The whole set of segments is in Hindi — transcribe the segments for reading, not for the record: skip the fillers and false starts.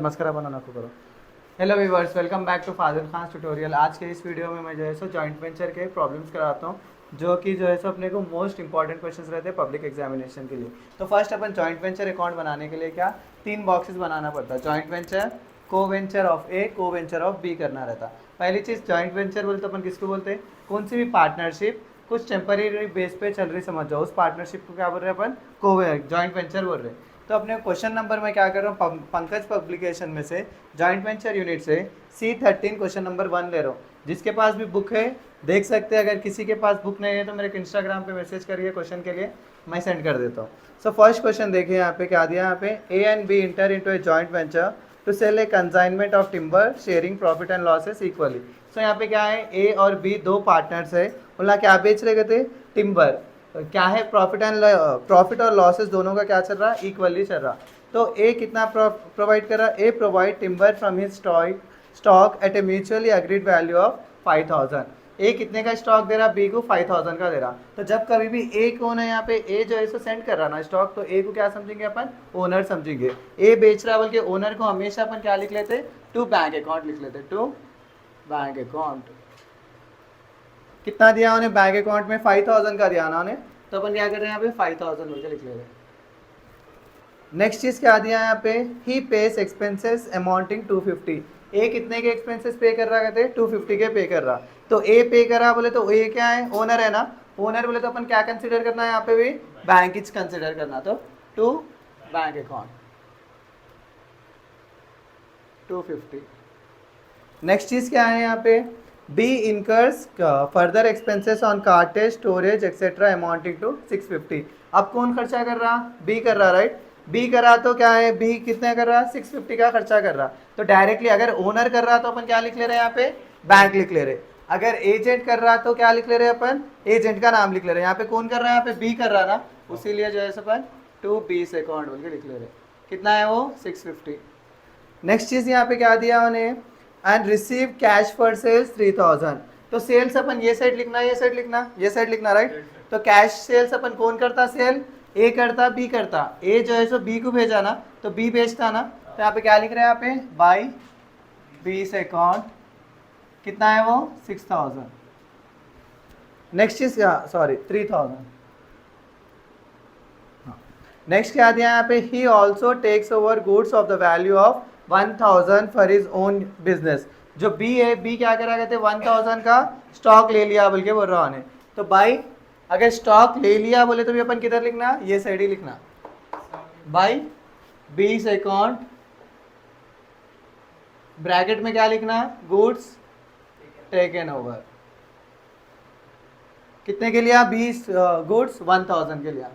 मस्करा बनाना को करो। Hello viewers, welcome back to Fazil Khan tutorial. आज के इस वीडियो में मैं जो है सो जॉइंट वेंचर के प्रॉब्लम्स कराता हूँ, जो कि जो है सो अपने को मोस्ट इंपॉर्टेंट क्वेश्चंस रहते हैं पब्लिक एग्जामिनेशन के लिए। तो फर्स्ट अपन जॉइंट वेंचर अकाउंट बनाने के लिए क्या 3 बॉक्सेस बनाना पड़ता है। जॉइंट वेंचर, को वेंचर ऑफ ए, को वेंचर ऑफ बी करना रहता। पहली चीज़ जॉइंट वेंचर बोलते अपन किसको बोलते हैं, कौन सी भी पार्टनरशिप कुछ टेम्परेरी बेस पे चल रही समझ जाओ, उस पार्टनरशिप को क्या बोल रहे हैं अपन, को जॉइंट वेंचर बोल रहे हैं। तो अपने क्वेश्चन नंबर में क्या कर रहा हूँ, पंकज पब्लिकेशन में से जॉइंट वेंचर यूनिट से C13 क्वेश्चन नंबर 1 ले रहा हूँ। जिसके पास भी बुक है देख सकते हैं, अगर किसी के पास बुक नहीं है तो मेरे को इंस्टाग्राम पे मैसेज करिए, क्वेश्चन के लिए मैं सेंड कर देता हूँ। सो फर्स्ट क्वेश्चन देखिए यहाँ पे क्या दिया, यहाँ पे A and B enter into a joint venture to sell a consignment of timber sharing profit and losses equally. So यहाँ पे क्या है, A और B दो पार्टनर्स है, बोला क्या बेच रहे थे, टिम्बर। क्या है, प्रॉफिट और लॉसेस दोनों का क्या चल रहा है, इक्वली चल रहा। तो ए कितना प्रोवाइड कर रहा है, A provide timber from his stock at a mutually agreed value of 5000। A कितने का स्टॉक दे रहा, बी को 5000 का दे रहा। तो जब कभी भी ए कौन है, यहाँ पे ए जो है सो सेंड कर रहा ना स्टॉक, तो ए को क्या समझेंगे अपन, ओनर समझेंगे। ए बेच रहा बल्कि ओनर को हमेशा अपन क्या लिख लेते, टू बैंक अकाउंट लिख लेते, टू बैंक अकाउंट। कितना दिया उन्हें बैंक अकाउंट में, 5000 का दिया ना उन्हें, तो अपन क्या कर रहे हैं यहाँ पे 5000 बोल के लिख ले रहे हैं। नेक्स्ट चीज क्या दिया यहाँ पे, ही पेस एक्सपेंसेस अमाउंटिंग 250। ए कितने के एक्सपेंसेस पे कर रहा, कहते 250 के पे कर रहा। तो ए पे करा बोले तो ए क्या है, ओनर है ना। ओनर बोले तो अपन क्या कंसिडर करना है यहाँ पे भी, बैंक इज कंसिडर करना। तो टू बैंक अकाउंट 250। नेक्स्ट चीज क्या है यहाँ पे, B incurs further expenses on cartage storage etcetera amounting to 650। अब कौन खर्चा कर रहा, बी कर रहा, राइट। बी कर रहा तो क्या है, बी कितना कर रहा, 650 का खर्चा कर रहा। तो डायरेक्टली अगर ओनर कर रहा तो अपन क्या लिख ले रहे हैं यहाँ पे, बैंक लिख ले रहे। अगर एजेंट कर रहा तो क्या लिख ले रहे हैं अपन, एजेंट का नाम लिख ले रहे। यहाँ पे कौन कर रहा है, यहाँ पे बी कर रहा ना, उसीलिए जो है अपन टू बी से अकाउंट बोल के लिख ले रहे। कितना है वो, 650। नेक्स्ट चीज यहाँ पे क्या दिया उन्हें, and receive cash for sales 3000। तो सेल्स अपन ये साइड लिखना, ये साइड लिखना, ये साइड लिखना, राइट। तो कैश सेल्स अपन कौन करता, सेल ए करता, बी करता। ए जो है सो बी को भेजा ना, तो बी बेचता ना। तो यहाँ पे क्या लिख रहे हैं, यहाँ पे बाई बी से अकाउंट, कितना है वो 6000। नेक्स्ट चीज क्या, सॉरी 3000। नेक्स्ट क्या दिया यहाँ पे, he also takes over goods of the value of 1000 for his own business. जो बी है, बी क्या करा, कहते 1000 का स्टॉक ले लिया बोल के बोल रहा हूँ। तो बाई अगर स्टॉक ले लिया बोले तो भी अपन किधर लिखना, ये साइड ही लिखना, बाई बी से अकाउंट, ब्रैकेट में क्या लिखना, गुड्स टेकन ओवर। कितने के लिया, 20 गुड्स 1000 के लिया।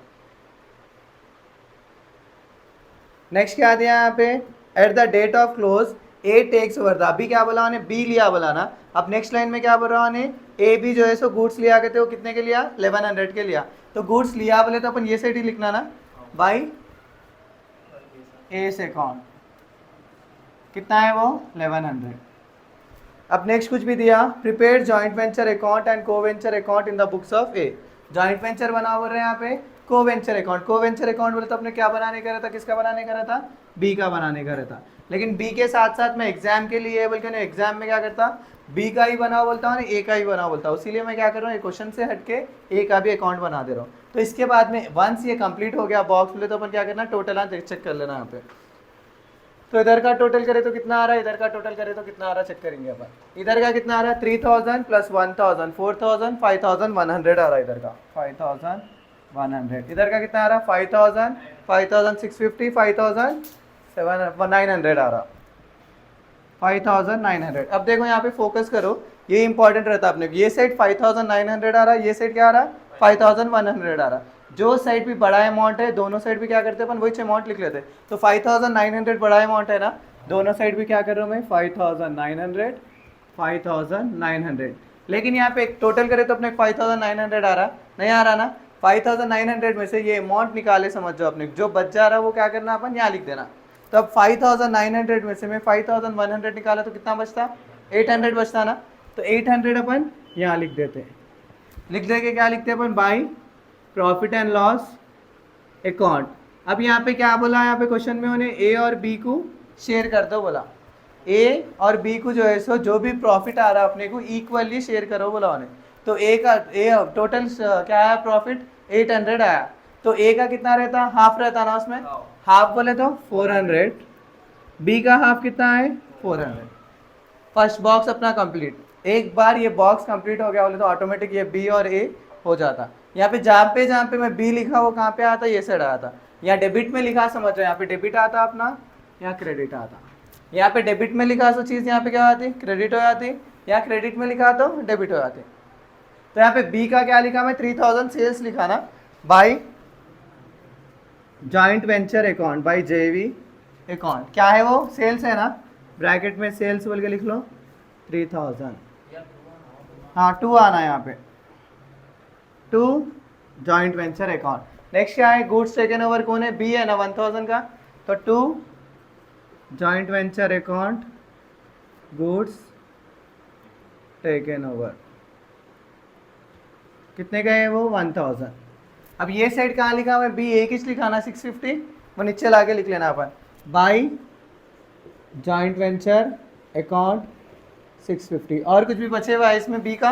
नेक्स्ट क्या दिया यहाँ पे, at the date of close A takes over the. अभी क्या बोला उन्हें, बी लिया बोला ना। अब नेक्स्ट लाइन में क्या बोल रहा उन्हें, ए बी जो है सो गुड्स लिया कहते हो, कितने के लिया, 1100 के लिया। तो गुड्स लिया बोले तो अपन ये साइड ही लिखना ना, बाई ए से अकाउंट, कितना है वो 1100। अब नेक्स्ट कुछ भी दिया, prepare joint venture account and co venture account in the books of A. Joint venture बना बोल रहे हैं यहाँ पे, co venture account. Co venture account बोले तो अपने क्या बनाने का रहता, किसका बनाने का रहता, बी का बनाने का रहता। लेकिन बी के साथ साथ मैं एग्जाम के लिए बल्कि एग्जाम में क्या करता, बी का ही बना बोलता हूँ, ए का ही बना बोलता हूँ। इसीलिए मैं क्या कर रहा हूँ, क्वेश्चन से हटके ए का भी अकाउंट बना दे रहा हूँ। तो इसके बाद में वंस ये कंप्लीट हो गया बॉक्स बोले तो अपन क्या करना, टोटल चेक कर लेना यहाँ पे। तो इधर का टोटल करे तो कितना आ रहा है, इधर का टोटल करे तो कितना आ रहा है, चेक करेंगे अपन। इधर का कितना आ रहा है, 3000 प्लस 1000 4000, 5100 आ रहा है इधर का, 5100। इधर का कितना आ रहा है, 5000, 5650, 5900 आ रहा, 5900। अब देखो यहाँ पे फोकस करो, ये इंपॉर्टेंट रहता है अपने। ये साइड 5900 आ रहा है, ये साइड क्या आ रहा है, 5100 आ रहा है। जो साइड भी बड़ा अमाउंट है, दोनों साइड भी क्या करते हैं अपन, वही अमाउंट लिख लेते हैं। तो 5900 बड़ा अमाउंट है ना, दोनों साइड भी क्या कर रहा हूँ मैं, 5900, 5900। लेकिन यहाँ पे टोटल करे तो अपने 5900 आ रहा, नहीं आ रहा ना। 5900 में से ये अमाउंट निकाले समझ जाओ अपने, जो बच जा रहा है वो क्या करना अपन, यहाँ लिख देना। तो अब 5900 में से मैं 5100 निकाला तो कितना बचता, 800 बचता ना। तो 800 अपन यहाँ लिख देते हैं। लिख दे के क्या लिखते हैं अपन, by profit and loss account. अब यहाँ पे क्या बोला, यहाँ पे क्वेश्चन में उन्हें ए और बी को शेयर कर दो बोला। ए और बी को जो है सो जो भी प्रॉफिट आ रहा है अपने को इक्वली शेयर करो बोला उन्हें। तो ए का टोटल क्या आया प्रॉफिट 800 आया, तो ए का कितना रहता, हाफ रहता ना उसमें, हाफ बोले तो 400, बी का हाफ कितना है 400। फर्स्ट बॉक्स अपना कंप्लीट। एक बार ये बॉक्स कंप्लीट हो गया बोले तो ऑटोमेटिक ये बी और ए हो जाता। यहाँ पे जहाँ पे मैं बी लिखा वो कहाँ पे आता, ये साइड आता। यहाँ डेबिट में लिखा समझ रहे, यहाँ पे डेबिट आता अपना, यहाँ क्रेडिट आता। यहाँ पे डेबिट में लिखा तो चीज़ यहाँ पे क्या आती, क्रेडिट हो जाती। यहाँ क्रेडिट में लिखा तो डेबिट हो जाती। तो यहाँ पे बी का क्या लिखा मैं 3000 सेल्स लिखा ना, by joint venture account, by जेवी अकाउंट। क्या है वो, सेल्स है ना, ब्रैकेट में सेल्स बोल के लिख लो 3000। हाँ 2 आना है यहाँ पे, 2 जॉइंट वेंचर अकाउंट। नेक्स्ट क्या है, गुड्स टेकन ओवर कौन है, बी है ना 1000 का, तो 2 joint venture account goods taken over. कितने का है वो 1000। अब ये साइड कहाँ लिखा हुआ है, बी एक ही लिखा ना 650, वो नीचे लाके लिख लेना अपन, बाई जॉइंट वेंचर अकाउंट 650। और कुछ भी बचे हुआ है इसमें बी का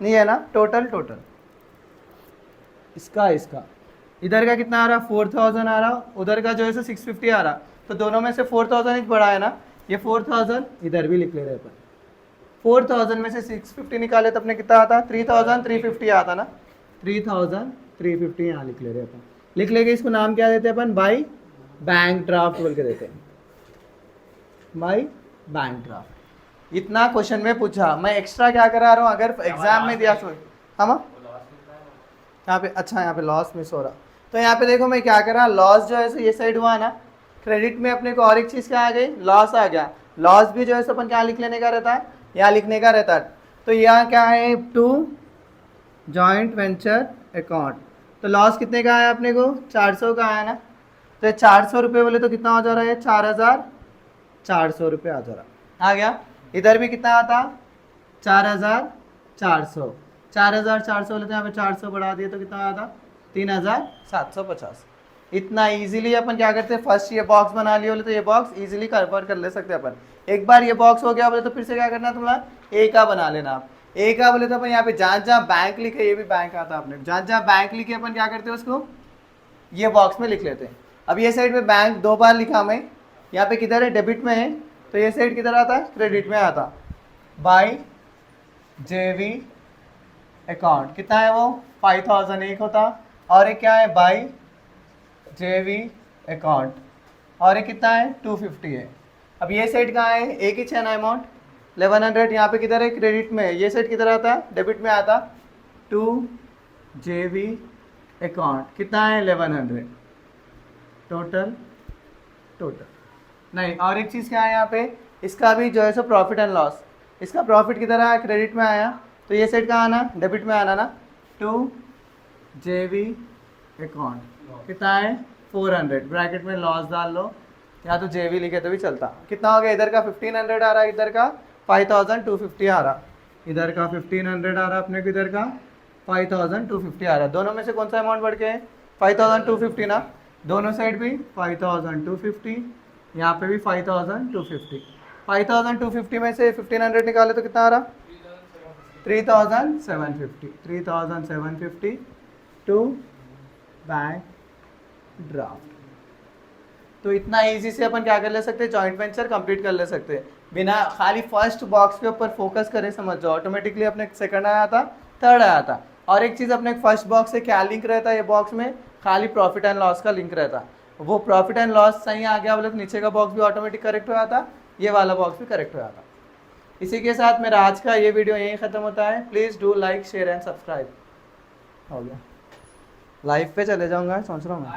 नहीं है ना, टोटल इसका इधर का कितना आ रहा 4000 आ रहा, उधर का जो है 650 आ रहा, तो दोनों में से 4000 एक बड़ा है ना, ये 4000 इधर भी लिख ले रहे अपन। 4000 में से 650 निकाले तो अपने कितना आता, 3350 आता ना, 3350 यहाँ लिख ले रहे अपन। लिख लेंगे, इसको नाम क्या देते हैं अपन, बाई बैंक ड्राफ्ट बोल के देते हैं, बाई बैंक ड्राफ्ट। इतना क्वेश्चन में पूछा, मैं एक्स्ट्रा क्या करा रहा हूँ, अगर एग्जाम में दिया सो हम यहाँ पे, अच्छा यहाँ पे लॉस मिस हो रहा, तो यहाँ पे देखो मैं क्या करा, लॉस जो है ये साइड हुआ ना, क्रेडिट में अपने को और एक चीज़ क्या आ गई, लॉस आ गया। लॉस भी जो है अपन क्या लिख लेने का रहता है, यहाँ लिखने का रहता है। तो यहाँ क्या है 2 जॉइंट वेंचर अकाउंट, तो लॉस कितने का आया अपने को 400 का आया ना, तो 400 रुपये बोले तो कितना हो जा रहा है 4400 रुपये आ जा रहा, आ गया। इधर भी कितना आता 4400, 4400 बोले तो यहाँ पे 400 बढ़ा दिए तो कितना आता 3750। इतना इजीली अपन क्या करते हैं, फर्स्ट ये बॉक्स बना लिया बोले तो ये बॉक्स इजीली कवर कर ले सकते हैं अपन। एक बार ये बॉक्स हो गया बोले तो फिर से क्या करना है तुम्हारा, ए का बना लेना आप। ए का बोले तो अपन यहाँ पे जहाँ बैंक लिखे, ये भी बैंक आता अपने, जहाँ बैंक लिखे अपन क्या करते हैं उसको ये बॉक्स में लिख लेते हैं। अब ये साइड में बैंक 2 बार लिखा मैं, यहाँ पे किधर है डेबिट में है, तो ये साइड किधर आता है क्रेडिट में आता, बाई जेवी अकाउंट। कितना है वो 5000 एक होता, और एक क्या है बाई जेवी अकाउंट, और एक कितना है 250 है। अब ये साइड कहाँ है, एक ही है ना अमाउंट 1100, यहाँ पे किधर है क्रेडिट में, ये साइड किधर आता है डेबिट में आता, 2 जेवी अकाउंट। कितना है 1100 टोटल नहीं। और एक चीज़ क्या है यहाँ पे, इसका भी जो है सो प्रॉफिट एंड लॉस, इसका प्रॉफिट किधर आया क्रेडिट में आया, तो ये साइड कहाँ आना डेबिट में आना ना, 2 जेवी अकाउंट। कितना है 400, ब्रैकेट में लॉस डाल लो, या तो जेवी लिखे तो भी चलता। कितना हो गया, इधर का 1500 आ रहा है, इधर का 5250 आ रहा, इधर का 1500 आ रहा अपने को, इधर का 5250 आ रहा। दोनों में से कौन सा अमाउंट बढ़ के 5250 ना, दोनों साइड भी 5250, यहाँ पे भी 5250। 5250 में से 1500 निकाले तो कितना आ रहा 3750 टू बैंक ड्राफ्ट। तो इतना इजी से अपन क्या कर ले सकते हैं, जॉइंट वेंचर कंप्लीट कर ले सकते हैं बिना खाली फर्स्ट बॉक्स के ऊपर फोकस करे। समझ जाओ ऑटोमेटिकली अपने सेकंड आया था, थर्ड आया था। और एक चीज़ अपने फर्स्ट बॉक्स से क्या लिंक रहता है, ये बॉक्स में खाली प्रॉफिट एंड लॉस का लिंक रहता। वो प्रॉफिट एंड लॉस सही आ गया बोले तो नीचे का बॉक्स भी ऑटोमेटिक करेक्ट हो जाता, ये वाला बॉक्स भी करेक्ट हो जाता। इसी के साथ मेरा आज का ये वीडियो यहीं ख़त्म होता है। Please do like share and subscribe. हो गया, लाइव पे चले जाऊँगा सोच रहा हूँ मैं।